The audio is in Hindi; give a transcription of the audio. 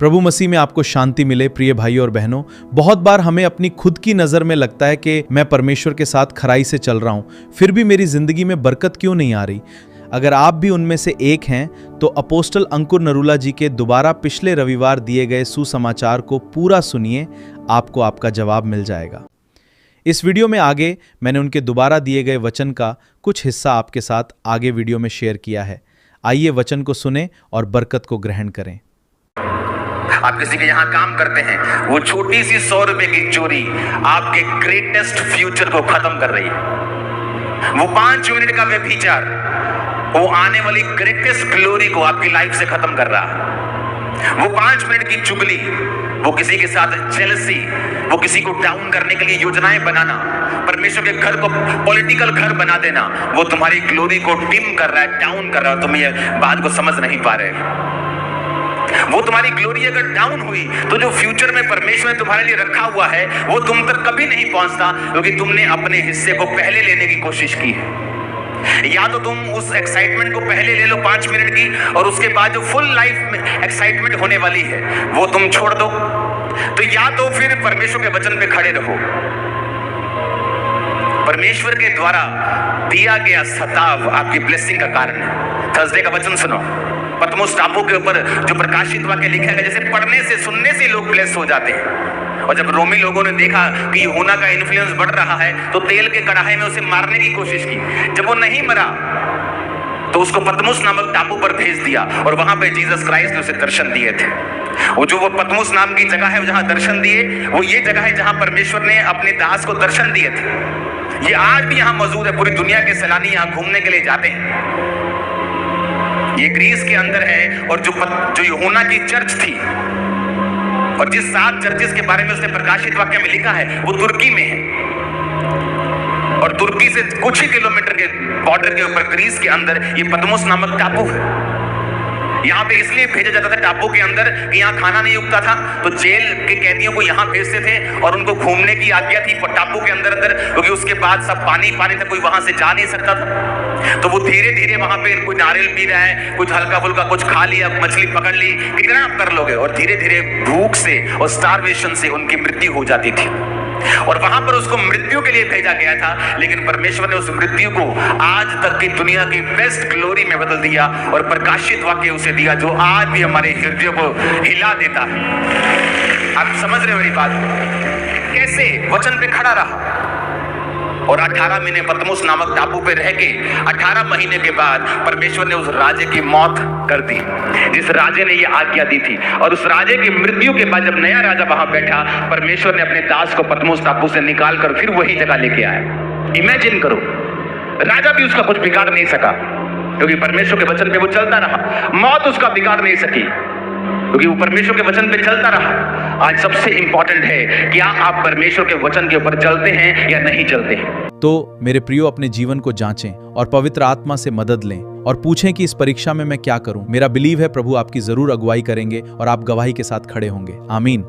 प्रभु मसीह में आपको शांति मिले प्रिय भाई और बहनों। बहुत बार हमें अपनी खुद की नज़र में लगता है कि मैं परमेश्वर के साथ खराई से चल रहा हूँ, फिर भी मेरी ज़िंदगी में बरकत क्यों नहीं आ रही। अगर आप भी उनमें से एक हैं तो अपोस्टल अंकुर नरूला जी के दोबारा पिछले रविवार दिए गए सुसमाचार को पूरा सुनिए, आपको आपका जवाब मिल जाएगा। इस वीडियो में आगे मैंने उनके दोबारा दिए गए वचन का कुछ हिस्सा आपके साथ आगे वीडियो में शेयर किया है। आइए वचन को सुने और बरकत को ग्रहण करें। आप किसी के यहाँ काम करते हैं, वो छोटी सी 100 रुपए की चोरी आपके ग्रेटेस्ट फ्यूचर को खत्म कर रही है। वो 5 मिनट का व्यभिचार वो आने वाली ग्रेटेस्ट ग्लोरी को आपकी लाइफ से खत्म कर रहा है। वो 5 मिनट की चुगली, वो किसी के साथ जेलसी, वो किसी को डाउन करने के लिए योजनाएं बनाना, परमेश्वर के घर को पॉलिटिकल घर बना देना, वो तुम्हारी ग्लोरी को डिम कर रहा है, डाउन कर रहा है। तुम ये बात को समझ नहीं पा रहे। वो तुम्हारी ग्लोरी अगर डाउन हुई तो जो फ्यूचर में परमेश्वर ने तुम्हारे लिए रखा हुआ है वो तुम तक कभी नहीं पहुंचता, क्योंकि तुमने अपने हिस्से को पहले लेने की कोशिश की है। या तो तुम उस एक्साइटमेंट को पहले ले लो 5 मिनट की, और उसके बाद जो फुल लाइफ में एक्साइटमेंट होने वाली है वो तुम छोड़ दो। तो या तो फिर परमेश्वर के वचन पे खड़े रहो। परमेश्वर के द्वारा दिया गया सताव आपकी ब्लेसिंग का कारण है। थर्सडे का वचन सुनो, पतमुस टापू के ऊपर जो प्रकाशित वाक्य लिखा है, जैसे पढ़ने से सुनने से लोग ब्लेस हो जाते हैं। और जब रोमी लोगों ने देखा कि यूहन्ना का इन्फ्लुएंस बढ़ रहा है तो तेल के कड़ाहे में उसे मारने की कोशिश की। जब वो नहीं मरा तो उसको पतमुस नामक टापू पर भेज दिया, और वहां पे जीसस क्राइस्ट ने उसे दर्शन दिए थे। वो पतमुस नाम की जगह है जहां दर्शन दिए, वो ये जगह है जहां परमेश्वर ने अपने दास को दर्शन दिए थे। ये आज भी यहाँ मौजूद है। पूरी दुनिया के सैलानी यहाँ घूमने के लिए जाते हैं। ये ग्रीस के अंदर है, और जो यूहन्ना की चर्च थी और जिस 7 चर्चेस के बारे में उसने प्रकाशित वाक्य में लिखा है वो तुर्की में है। और तुर्की से कुछ ही किलोमीटर के बॉर्डर के ऊपर ग्रीस के अंदर ये पतमुस नामक टापू है। यहाँ पे इसलिए भेजा जाता था टापू के अंदर कि यहाँ खाना नहीं उगता था, तो जेल के कैदियों को यहाँ भेजते थे और उनको घूमने की आज्ञा थी टापू के अंदर क्योंकि उसके बाद सब पानी था, कोई वहां से जा नहीं सकता था। तो वो धीरे धीरे वहां पे कोई नारियल पी रहा है, कुछ हल्का फुल्का कुछ खा लिया, मछली पकड़ ली, कितना आप कर लोगे। और धीरे धीरे भूख से और स्टारवेशन से उनकी मृत्यु हो जाती थी, और वहां पर उसको मृत्यु के लिए भेजा गया था। लेकिन परमेश्वर ने उस मृत्यु को आज तक की दुनिया की बेस्ट ग्लोरी में बदल दिया और प्रकाशित वाक्य उसे दिया, जो आज भी हमारे हृदय को हिला देता है। आप समझ रहे हो मेरी बात? कैसे वचन पे खड़ा रहा और 18 महीने पतमुस नामक टापू पे रह के 18 महीने के बाद परमेश्वर ने उस राजे की मौत कर दी, जिस राजे ने ये आज्ञा दी थी। और उस राजे की मृत्यु के बाद जब नया राजा वहां बैठा, परमेश्वर ने अपने दास को पतमुस टापू से निकाल कर फिर वही जगह लेके आया। इमेजिन करो, राजा भी उसका कुछ बिगाड़ नहीं सका, क्योंकि परमेश्वर के वचन पे वो चलता रहा। मौत उसका बिगाड़ नहीं सकी, क्योंकि वो परमेश्वर के वचन पे चलता रहा। आज सबसे इंपॉर्टेंट है, क्या आप परमेश्वर के वचन के ऊपर चलते हैं या नहीं चलते हैं। तो मेरे प्रियो, अपने जीवन को जांचें और पवित्र आत्मा से मदद लें और पूछें कि इस परीक्षा में मैं क्या करूं। मेरा बिलीव है प्रभु आपकी जरूर अगुवाई करेंगे और आप गवाही के साथ खड़े होंगे। आमीन।